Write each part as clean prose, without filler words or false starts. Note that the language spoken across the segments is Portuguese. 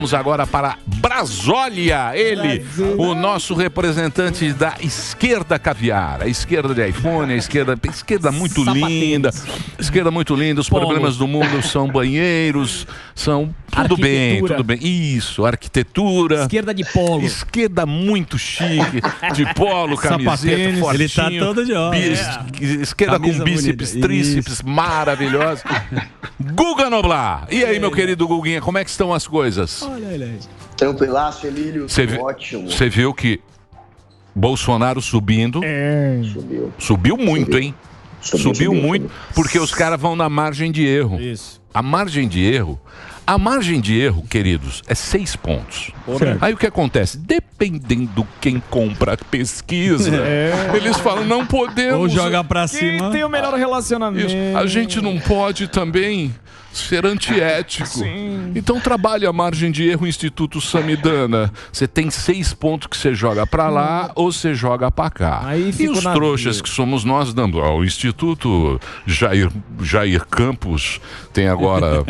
Vamos agora para Brasólia, ele, o nosso representante da esquerda caviar, a esquerda de iPhone, a esquerda muito linda, os problemas do mundo são banheiros, são tudo bem, isso, arquitetura, esquerda de polo, esquerda muito chique, de polo, camiseta, fortinho, ele tá todo de óculos, esquerda com bíceps, tríceps, maravilhosa. Guga Noblar, e aí meu querido Guguinha, como é que estão as coisas? Olha ele aí. Tranquilaço, Emílio. Ótimo. Você viu que Bolsonaro subindo. Subiu muito, hein? Subiu muito, porque os caras vão na margem de erro. Isso. A margem de erro, queridos, é 6 pontos. Aí o que acontece? Dependendo quem compra a pesquisa, eles falam, não podemos. Ou joga pra cima. Quem tem o melhor relacionamento. Isso. A gente não pode também ser antiético. Sim. Então trabalha a margem de erro Instituto Samidana. Você tem 6 pontos que você joga pra lá ou você joga pra cá. Aí e os trouxas que somos nós dando. O Instituto Jair Campos tem agora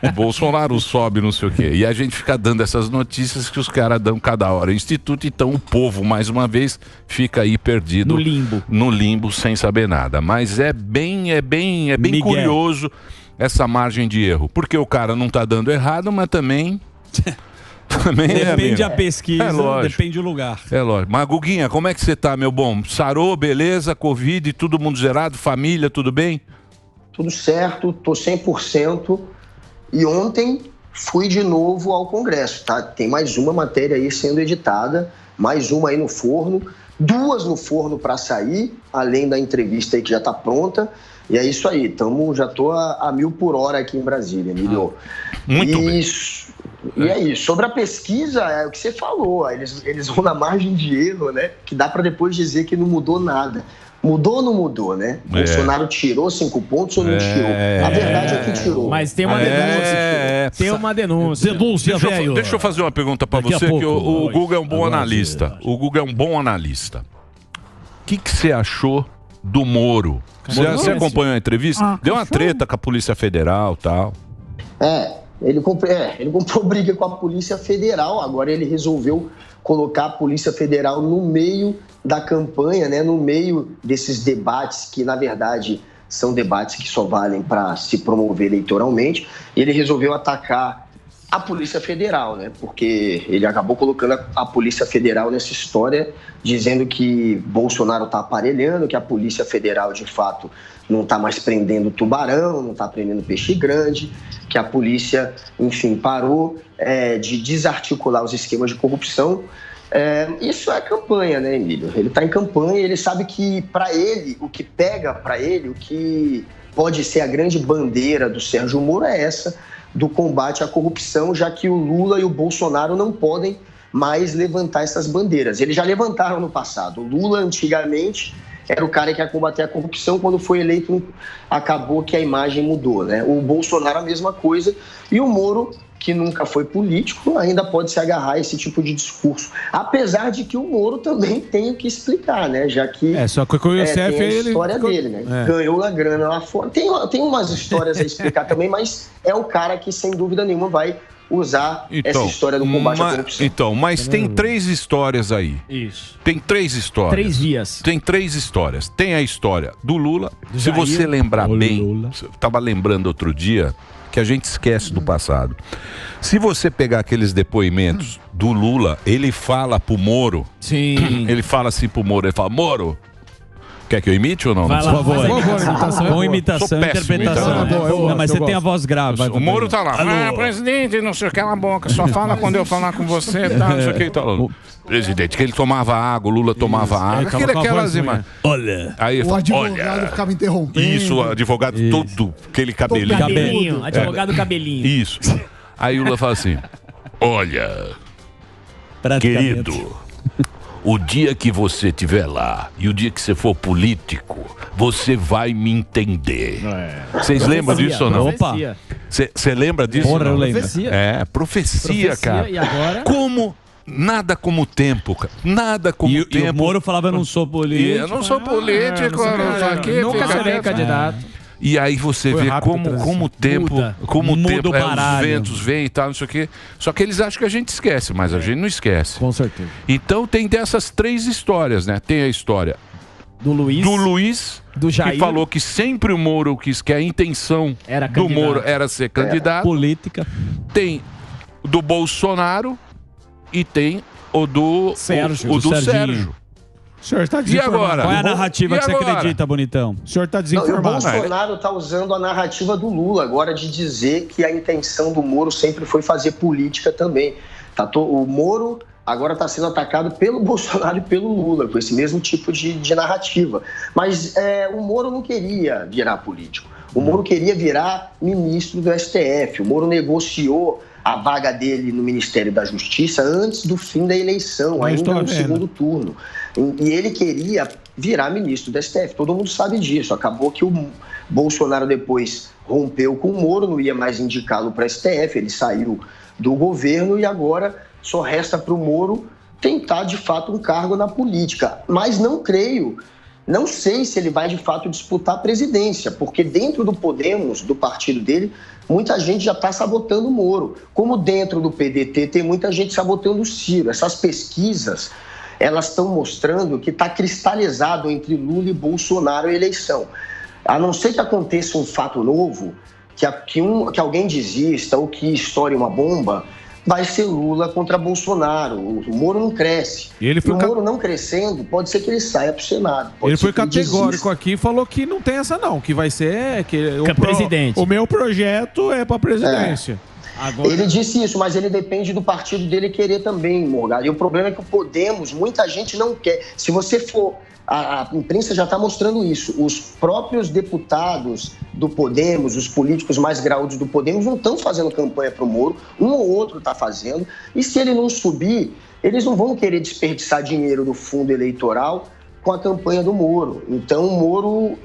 o Bolsonaro sobe não sei o quê. E a gente fica dando essas notícias que os caras dão cada hora. Instituto, então o povo, mais uma vez, fica aí perdido. No limbo, sem saber nada. Mas é bem curioso essa margem de erro, porque o cara não tá dando errado, mas também depende a pesquisa, lógico. Depende do lugar. É lógico. Mas Guguinha, como é que você tá, meu bom? Sarou, beleza, Covid, todo mundo zerado, família, tudo bem? Tudo certo, tô 100%. E ontem fui de novo ao Congresso, tá? Tem mais uma matéria aí sendo editada, mais uma aí no forno, 2 no forno para sair, além da entrevista aí que já tá pronta. E é isso aí, já tô a 1000 por hora aqui em Brasília, Emílio. Muito bem. E é isso. Sobre a pesquisa, é o que você falou, eles vão na margem de erro, né? Que dá para depois dizer que não mudou nada. Mudou ou não mudou, né? Bolsonaro tirou 5 pontos ou não tirou? A verdade é que tirou. Mas tem uma denúncia. Tem uma denúncia. Deixa eu fazer uma pergunta para você, que o Guga é um bom analista. O Guga é um bom analista. O que você achou do Moro? Você acompanhou a entrevista? Deu uma treta com a Polícia Federal e tal. Ele comprou briga com a Polícia Federal, agora ele resolveu colocar a Polícia Federal no meio da campanha, né, no meio desses debates que, na verdade, são debates que só valem para se promover eleitoralmente. Ele resolveu atacar a Polícia Federal, né, porque ele acabou colocando a Polícia Federal nessa história, dizendo que Bolsonaro está aparelhando, que a Polícia Federal, de fato, não está mais prendendo tubarão, não está prendendo peixe grande, que a polícia, enfim, parou de desarticular os esquemas de corrupção. Isso é campanha, né, Emílio? Ele está em campanha e ele sabe que, para ele, o que pega para ele, o que pode ser a grande bandeira do Sérgio Moro é essa, do combate à corrupção, já que o Lula e o Bolsonaro não podem mais levantar essas bandeiras. Eles já levantaram no passado. O Lula, antigamente, era o cara que ia combater a corrupção. Quando foi eleito, acabou que a imagem mudou, né? O Bolsonaro, a mesma coisa. E o Moro, que nunca foi político, ainda pode se agarrar a esse tipo de discurso. Apesar de que o Moro também tem o que explicar, né? Já que só que o Youssef, tem a história dele, né? Ganhou a grana lá fora. Tem umas histórias a explicar também, mas é o cara que, sem dúvida nenhuma, vai usar essa história do combate à corrupção. Mas tem 3 histórias aí. Isso. Tem 3 histórias. 3 vias. Tem 3 histórias. Tem a história do Lula. Se você lembrar bem, eu estava lembrando outro dia, que a gente esquece do passado. Se você pegar aqueles depoimentos do Lula, ele fala pro Moro. Sim. Ele fala assim pro Moro, ele fala, Moro, quer que eu imite ou não? Vai lá, por favor. Boa imitação, interpretação. Não, mas você tem a voz grave. O Moro tá lá. Presidente, não sei o que, cala a boca, só fala quando eu falar com você, tá, não sei o que. Tá. Presidente, que ele tomava água, o Lula tomava água. Aquelas imagens. Olha. Aí o advogado ficava interrompendo. Isso, o advogado todo, aquele cabelinho. Cabelinho, advogado cabelinho. Isso. Aí o Lula fala assim, olha, querido, o dia que você estiver lá e o dia que você for político, você vai me entender. Vocês lembram disso ou não? Opa. Você lembra disso? Porra, eu lembro. Profecia, cara. E agora? Como? Nada como o tempo, cara. Nada como o tempo. E o Moro falava, eu não sou político. Eu não sou político, nunca serei candidato. E aí você Foi vê rápido a como transição. o tempo, Muda. como o Muda tempo, o baralho. os ventos vêm e tal, não sei o quê. Só que eles acham que a gente esquece, mas a gente não esquece. Com certeza. Então tem dessas 3 histórias, né? Tem a história Do Luiz, do Jair, que falou que sempre o Moro quis, que a intenção Era do candidato. Moro era ser candidato. Política. Tem do Bolsonaro e tem o do Sérgio. o do Serginho. Sérgio. O senhor está E desinformado. agora? Qual é a narrativa E que você agora? acredita, bonitão? O senhor está Não, e o desinformado. Bolsonaro está usando a narrativa do Lula agora de dizer que a intenção do Moro sempre foi fazer política também. O Moro agora está sendo atacado pelo Bolsonaro e pelo Lula, com esse mesmo tipo de narrativa. Mas o Moro não queria virar político. O Moro queria virar ministro do STF. O Moro negociou a vaga dele no Ministério da Justiça antes do fim da eleição, Mas ainda tô no vendo. segundo turno. E ele queria virar ministro do STF. Todo mundo sabe disso. Acabou que o Bolsonaro depois rompeu com o Moro, não ia mais indicá-lo para STF, ele saiu do governo e agora só resta para o Moro tentar, de fato, um cargo na política. Mas não sei se ele vai, de fato, disputar a presidência, porque dentro do Podemos, do partido dele, muita gente já está sabotando o Moro. Como dentro do PDT tem muita gente sabotando o Ciro. Essas pesquisas, elas estão mostrando que está cristalizado entre Lula e Bolsonaro a eleição. A não ser que aconteça um fato novo, que alguém desista ou que estoure uma bomba, vai ser Lula contra Bolsonaro. O Moro não cresce. O Moro não crescendo, pode ser que ele saia para o Senado. Ele foi categórico aqui e falou que não tem essa não, que vai ser... presidente. O meu projeto é para presidência. Agora... Ele disse isso, mas ele depende do partido dele querer também, Morgado. E o problema é que o Podemos, muita gente não quer. Se você for... A imprensa já está mostrando isso. Os próprios deputados do Podemos, os políticos mais graúdos do Podemos, não estão fazendo campanha para o Moro. Um ou outro está fazendo. E se ele não subir, eles não vão querer desperdiçar dinheiro do fundo eleitoral com a campanha do Moro. Então, o Moro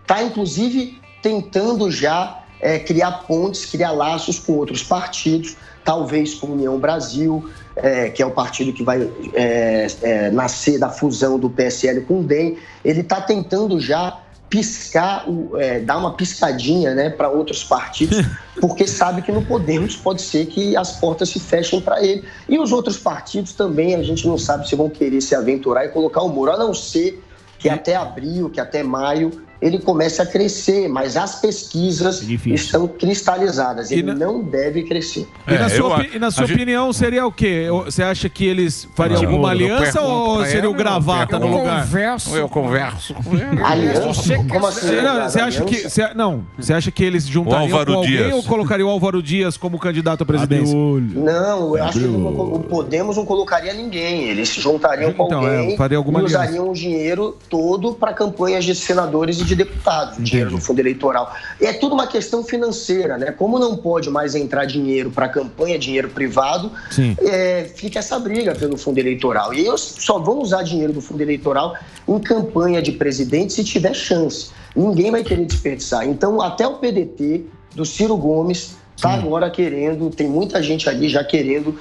está, inclusive, tentando já criar pontes, criar laços com outros partidos, talvez com a União Brasil, que é o partido que vai nascer da fusão do PSL com o DEM. Ele está tentando já piscar, dar uma piscadinha, né, para outros partidos, porque sabe que no Podemos pode ser que as portas se fechem para ele. E os outros partidos também, a gente não sabe se vão querer se aventurar e colocar o Moro, a não ser que até abril, que até maio, ele comece a crescer, mas as pesquisas estão cristalizadas. Ele não deve crescer. E na sua opinião, seria o quê? Você acha que eles fariam alguma aliança ou seria o Gravata no lugar? Eu converso com ele. Aliança? Como assim? Você acha que eles juntariam com alguém ou colocariam o Álvaro Dias como candidato à presidência? Não, eu acho que o Podemos não colocaria ninguém. Eles se juntariam com alguém e usariam o dinheiro todo para campanhas de senadores e de deputados, o dinheiro do fundo eleitoral. E é tudo uma questão financeira, né? Como não pode mais entrar dinheiro para campanha, dinheiro privado, fica essa briga pelo fundo eleitoral. E eles só vão usar dinheiro do fundo eleitoral em campanha de presidente se tiver chance. Ninguém vai querer desperdiçar. Então, até o PDT do Ciro Gomes está agora querendo, tem muita gente ali já querendo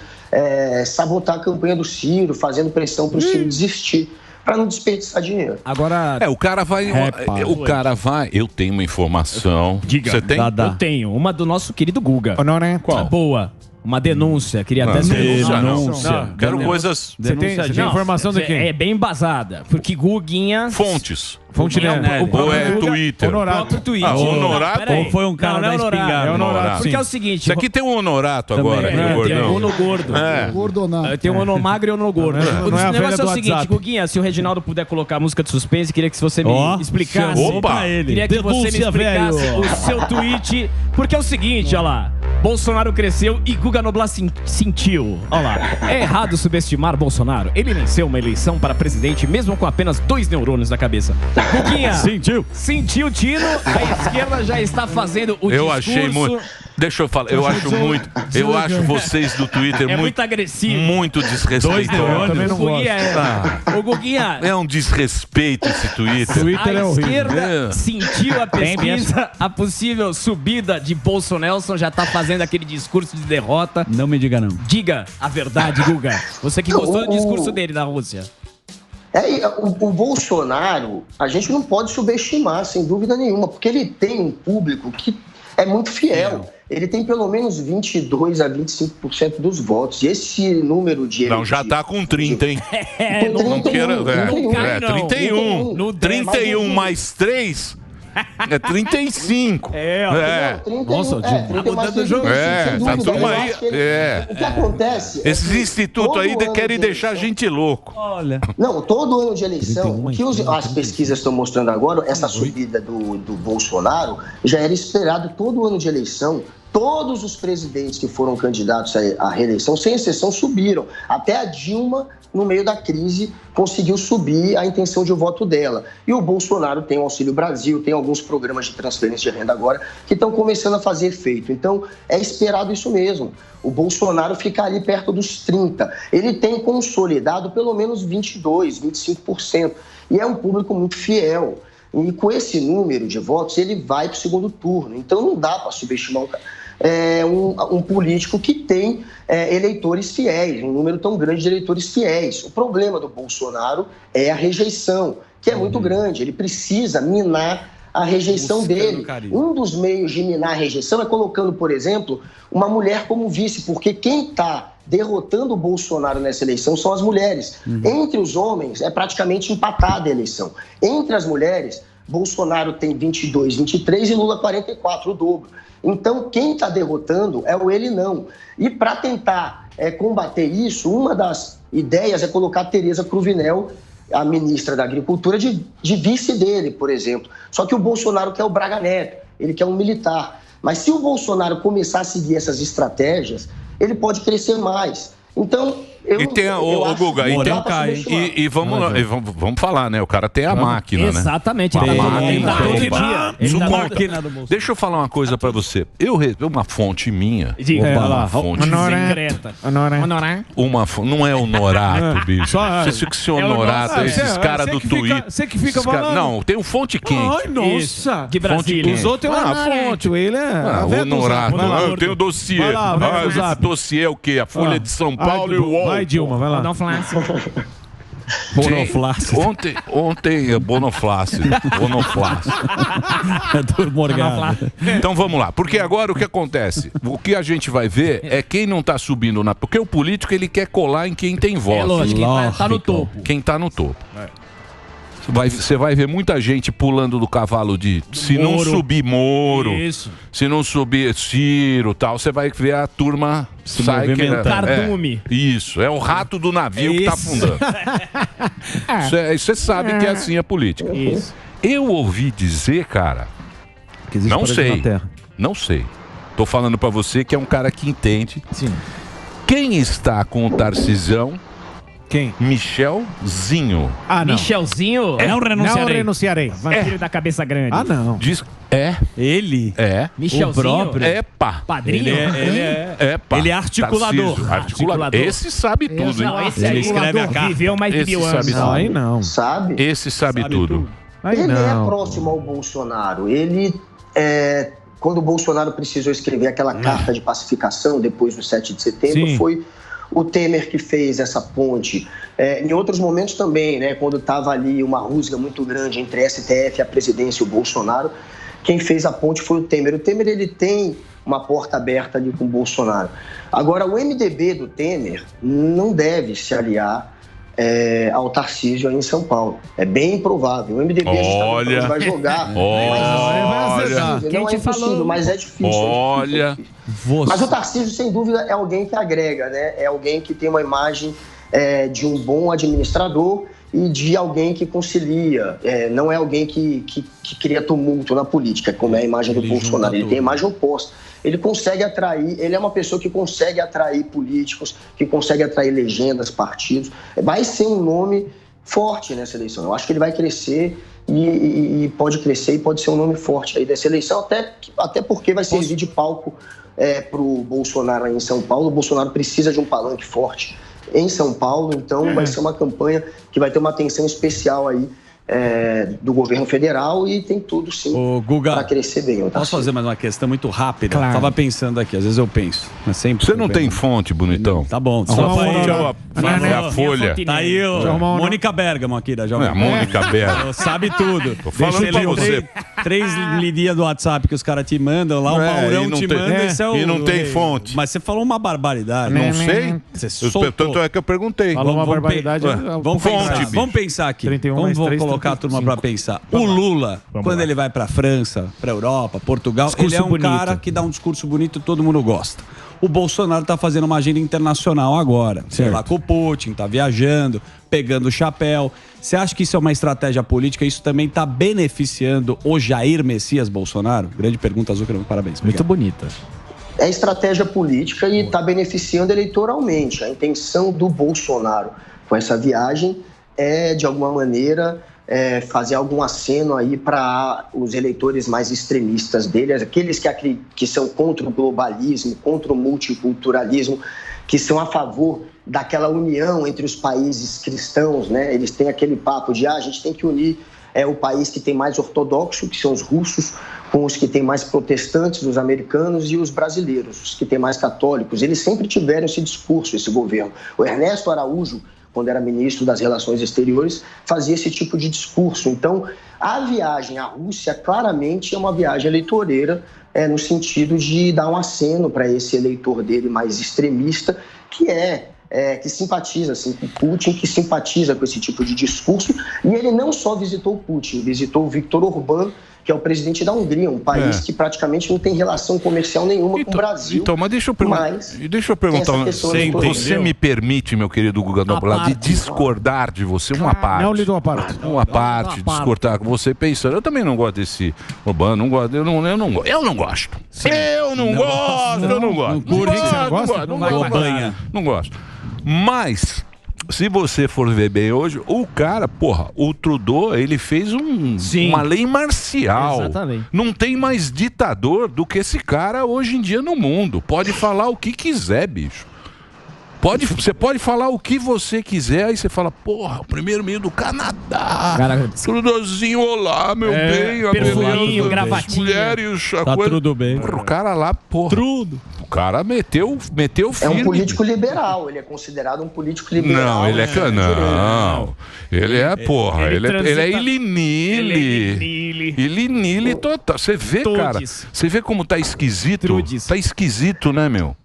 sabotar a campanha do Ciro, fazendo pressão para o Ciro desistir, para não desperdiçar dinheiro. Agora... o cara vai... Eu tenho uma informação. Diga. Você tem? Eu tenho. Uma do nosso querido Guga. Qual? Boa. Uma denúncia. Queria até denúncia. Quero coisas... Você tem informação do quê? É bem embasada. Porque Guguinha... Fontes. Fonte ou é Twitter? Honorato. Honorato? Ou foi um cara da espingarda? É Honorato. Porque é o seguinte... Isso aqui tem um Honorato agora. Tem um Ono Gordo. Tem um Ono Magro e um Ono Gordo. O negócio é o seguinte, Guguinha, se o Reginaldo puder colocar a música de suspense, queria que você me explicasse. Queria que você me explicasse o seu tweet. Porque é o seguinte, olha lá. Bolsonaro cresceu e Guga Noblar sentiu. Olha lá. É errado subestimar Bolsonaro. Ele venceu uma eleição para presidente mesmo com apenas 2 neurônios na cabeça. Guguinha. Sentiu o tino. A esquerda já está fazendo o discurso. Eu achei muito... Deixa eu falar, eu acho vocês do Twitter muito agressivo. Muito desrespeitosos. O Guguinha... É um desrespeito esse Twitter. A esquerda sentiu a pesquisa, a possível subida de Bolsonelson, já tá fazendo aquele discurso de derrota. Não me diga não. Diga a verdade, Guga. Você que gostou do discurso dele na Rússia. O Bolsonaro, a gente não pode subestimar, sem dúvida nenhuma, porque ele tem um público que é muito fiel. Ele tem pelo menos 22 a 25% dos votos. E esse número de... Não, já tá com 30, hein? Não quero... 31. 31 mais 3... É 35. Nossa, tá mudando o jogo. Tá turma aí. O que acontece? Esses institutos aí querem deixar a gente louco. Olha. Não, todo ano de eleição, o que as pesquisas estão mostrando agora, essa subida do Bolsonaro, já era esperado todo ano de eleição. Todos os presidentes que foram candidatos à reeleição, sem exceção, subiram. Até a Dilma, no meio da crise, conseguiu subir a intenção de voto dela. E o Bolsonaro tem o Auxílio Brasil, tem alguns programas de transferência de renda agora que estão começando a fazer efeito. Então, é esperado isso mesmo. O Bolsonaro fica ali perto dos 30%. Ele tem consolidado pelo menos 22%, 25%. E é um público muito fiel. E com esse número de votos, ele vai para o segundo turno. Então, não dá para subestimar um político que tem eleitores fiéis, um número tão grande de eleitores fiéis. O problema do Bolsonaro é a rejeição, que é muito grande. Ele precisa minar a rejeição dele. Um dos meios de minar a rejeição é colocando, por exemplo, uma mulher como vice, porque quem está derrotando o Bolsonaro nessa eleição são as mulheres. Entre os homens, é praticamente empatada a eleição. Entre as mulheres, Bolsonaro tem 22, 23 e Lula 44, o dobro. Então, quem está derrotando é o ele não. E para tentar combater isso, uma das ideias é colocar a Tereza Cruvinel, a ministra da Agricultura, de vice dele, por exemplo. Só que o Bolsonaro quer o Braga Neto, ele quer um militar. Mas se o Bolsonaro começar a seguir essas estratégias, ele pode crescer mais. Então, Guga, vamos falar, né? O cara tem a máquina, exatamente, né? Exatamente. Deixa eu falar uma coisa pra você. Uma fonte minha. Uma fonte secreta. Não é honorato, bicho. Você fica se honorato, esses caras do Twitter. Você que fica falando. Não, tem um fonte quente. Ai, nossa. De Brasília. Os outros têm uma fonte. Ele é. Honorato. Eu tenho dossiê. Esse dossiê é o quê? A Folha de São Paulo e o UOL. Vai, Dilma, vai lá. Bonoflácido. Ontem bonoflácido. Então vamos lá. Porque agora o que acontece? O que a gente vai ver é quem não está subindo na... Porque o político ele quer colar em quem tem voto. Lógico, quem tá no topo. Quem está no topo. Você vai ver muita gente pulando do cavalo de... Se Moro. Não subir Moro, se não subir Ciro, tal, você vai ver a turma sai Cardume. Isso, é o rato do navio que tá afundando. Você sabe que é assim a política. Isso. Eu ouvi dizer, cara, não sei. Tô falando pra você que é um cara que entende. Sim. Quem está com o Tarcisão? Quem? Michelzinho. Ah, não. Michelzinho? Não renunciarei. Vampiro da cabeça grande. Ah, não. Ele? Michelzinho? O próprio? Padrinho? Ele é articulador. Esse sabe tudo, hein? Ele escreve a carta. Viveu mais de 1000 anos. Aí não. Sabe? Esse sabe tudo. Ele é próximo ao Bolsonaro. Ele quando o Bolsonaro precisou escrever aquela carta de pacificação depois do 7 de setembro, foi o Temer que fez essa ponte. Em outros momentos também, né, quando estava ali uma rusga muito grande entre a STF, a presidência e o Bolsonaro, quem fez a ponte foi o Temer. O Temer ele tem uma porta aberta ali com o Bolsonaro. Agora, o MDB do Temer não deve se aliar ao Tarcísio aí em São Paulo. É bem improvável. O MDB vai jogar. Não é impossível, mas é difícil. Mas o Tarcísio, sem dúvida, é alguém que agrega, né? É alguém que tem uma imagem de um bom administrador e de alguém que concilia. Não é alguém que cria tumulto na política, como é a imagem do Bolsonaro. Ele tem a imagem oposta. Ele consegue atrair, ele é uma pessoa que consegue atrair políticos, que consegue atrair legendas, partidos. Vai ser um nome forte nessa eleição. Eu acho que ele vai crescer e pode crescer e pode ser um nome forte aí dessa eleição, até porque vai servir de palco para o Bolsonaro aí em São Paulo. O Bolsonaro precisa de um palanque forte em São Paulo, então vai ser uma campanha que vai ter uma atenção especial aí do governo federal e tem tudo sim para crescer bem. Posso fazer mais uma questão muito rápida? Claro. Tava pensando aqui, às vezes eu penso, mas sempre. Você não tem fonte, bonitão? Tá bom. É a Folha. Tá aí o Mônica Bergamo aqui da Jovem Pan. Mônica Bergamo. Sabe tudo. Tô falando pra você. 3 lidinhas do WhatsApp que os caras te mandam lá, o Maurão te manda. E não tem fonte. Mas você falou uma barbaridade. Não sei. Tanto é que eu perguntei. Falou uma barbaridade. Vamos pensar aqui. Vamos colocar a turma pra pensar. O Lula, quando ele vai pra França, pra Europa, Portugal, ele é um cara que dá um discurso bonito e todo mundo gosta. O Bolsonaro tá fazendo uma agenda internacional agora. Sei lá, com o Putin, tá viajando, pegando o chapéu. Você acha que isso é uma estratégia política? Isso também tá beneficiando o Jair Messias Bolsonaro? Grande pergunta, Zuckerman, parabéns. Muito bonita. É estratégia política e está beneficiando eleitoralmente. A intenção do Bolsonaro com essa viagem é, de alguma maneira, fazer algum aceno aí para os eleitores mais extremistas dele, aqueles que são contra o globalismo, contra o multiculturalismo, que são a favor daquela união entre os países cristãos, né? Eles têm aquele papo de a gente tem que unir o país que tem mais ortodoxo, que são os russos, com os que têm mais protestantes, os americanos, e os brasileiros, os que têm mais católicos. Eles sempre tiveram esse discurso, esse governo. O Ernesto Araújo, quando era ministro das Relações Exteriores, fazia esse tipo de discurso. Então, a viagem à Rússia claramente é uma viagem eleitoreira, no sentido de dar um aceno para esse eleitor dele mais extremista, que simpatiza assim, com Putin, que simpatiza com esse tipo de discurso. E ele não só visitou o Putin, visitou o Viktor Orbán, que é o presidente da Hungria, um país que praticamente não tem relação comercial nenhuma com o Brasil. Então, mas deixa eu perguntar, você me permite, meu querido Guga Noblat, de discordar de você uma parte? Não lhe dou uma parte. Uma parte, discordar com você pensando. Eu também não gosto desse Orbán, não gosto, eu não gosto. Eu não gosto. Não gosto. Mas, se você for ver bem hoje, o cara, o Trudeau, ele fez uma lei marcial. Exatamente. Não tem mais ditador do que esse cara hoje em dia no mundo. Pode falar o que quiser, bicho. Você pode falar o que você quiser, aí você fala, o primeiro-ministro do Canadá. Trudeauzinho, olá, meu bem. Perfuminho, gravatinha. Mulheres, tá tudo bem. O cara lá, O cara meteu firme. É um político liberal, ele é considerado um político liberal. Não, ele é não. Ele é, ele é ilinile total. Você vê, cara, você vê como tá esquisito? Tá esquisito, né, meu?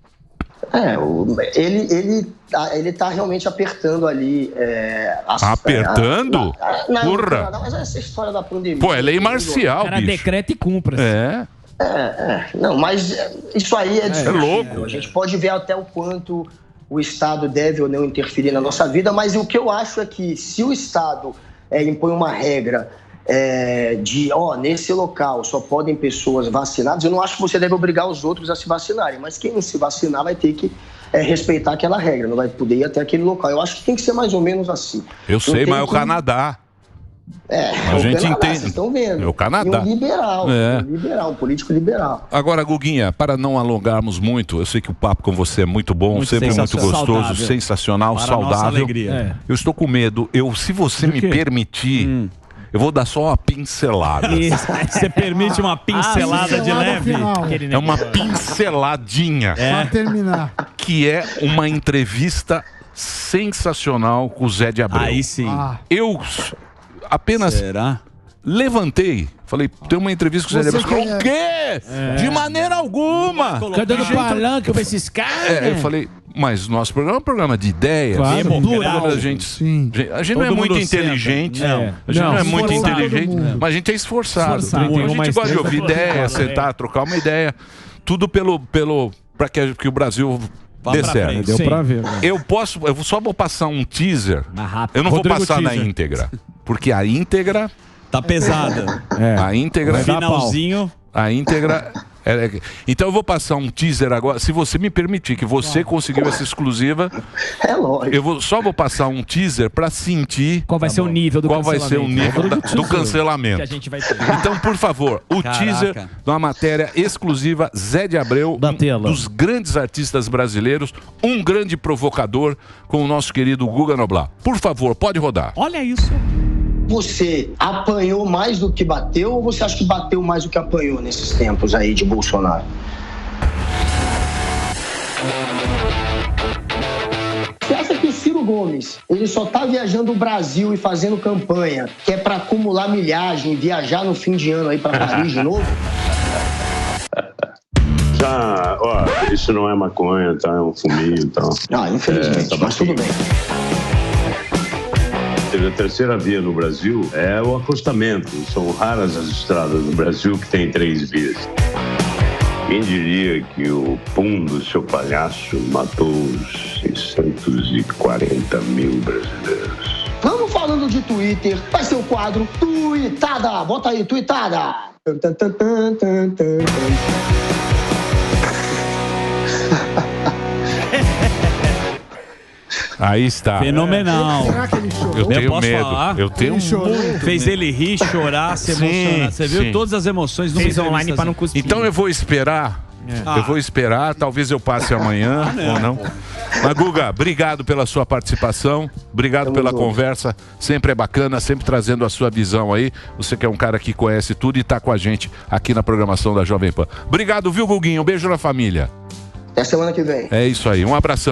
Ele tá realmente apertando ali. Apertando? Porra! Mas essa história da pandemia. É lei marcial, bicho. O cara decreta e cumpra. Não, mas isso aí é discutível. É louco. A gente pode ver até o quanto o Estado deve ou não interferir na nossa vida, mas o que eu acho é que se o Estado impõe uma regra nesse local só podem pessoas vacinadas, eu não acho que você deve obrigar os outros a se vacinarem, mas quem não se vacinar vai ter que respeitar aquela regra, não vai poder ir até aquele local. Eu acho que tem que ser mais ou menos assim. Eu sei, mas é o Canadá. A gente entende. Vocês estão vendo. É o Canadá. Um político liberal. Agora, Guguinha, para não alongarmos muito, eu sei que o papo com você é muito bom, sempre muito gostoso, saudável. Sensacional, para saudável. Alegria. Eu estou com medo. Se você me permitir, eu vou dar só uma pincelada. Você permite uma pincelada de leve? É uma pinceladinha. Para terminar. Que é uma entrevista sensacional com o Zé de Abreu. Aí sim. Eu apenas levantei, falei, tem uma entrevista com o Zé de Abreu. O quê? De maneira alguma. Cantando palanque pra esses caras. Eu falei, mas nosso programa é um programa de ideias. A gente não é muito inteligente. A gente não é muito inteligente, mas a gente é esforçado. Então a gente gosta de ouvir ideia, sentar, trocar uma ideia. Tudo para que o Brasil dê certo. Deu pra ver. Eu só vou passar um teaser. Eu não vou passar na íntegra. Porque a íntegra tá pesada. A íntegra finalzinho. A íntegra. Então eu vou passar um teaser agora, se você me permitir, que você conseguiu essa exclusiva. Lógico. Eu só vou passar um teaser para sentir qual vai ser o nível do cancelamento. Qual vai ser o nível do cancelamento. Que a gente vai ter. Então, por favor, teaser de uma matéria exclusiva, Zé de Abreu, dos grandes artistas brasileiros, um grande provocador com o nosso querido Guga Noblat. Por favor, pode rodar. Olha isso. Você apanhou mais do que bateu ou você acha que bateu mais do que apanhou nesses tempos aí de Bolsonaro? Você acha que o Ciro Gomes, ele só tá viajando o Brasil e fazendo campanha, que é pra acumular milhagem e viajar no fim de ano aí pra Paris de novo? Isso não é maconha, tá? É um fuminho, tá? Infelizmente, mas tudo bem. A terceira via no Brasil é o acostamento. São raras as estradas no Brasil que tem 3 vias. Quem diria que o pum do seu palhaço matou os 640 mil brasileiros? Vamos falando de Twitter, vai ser o quadro Tuitada. Bota aí, Tuitada. Aí está. Fenomenal. Será que ele chorou? Eu tenho medo. Falar? Eu tenho muito. Fez ele rir, chorar, se emocionar. Você viu todas as emoções no Fez online para não cuspir. Então eu vou esperar. Eu vou esperar, talvez eu passe amanhã ou não. Mas, Guga, obrigado pela sua participação, obrigado pela conversa, sempre é bacana, sempre trazendo a sua visão aí. Você que é um cara que conhece tudo e tá com a gente aqui na programação da Jovem Pan. Obrigado, viu, Guguinho? Um beijo na família. Até semana que vem. É isso aí, um abração.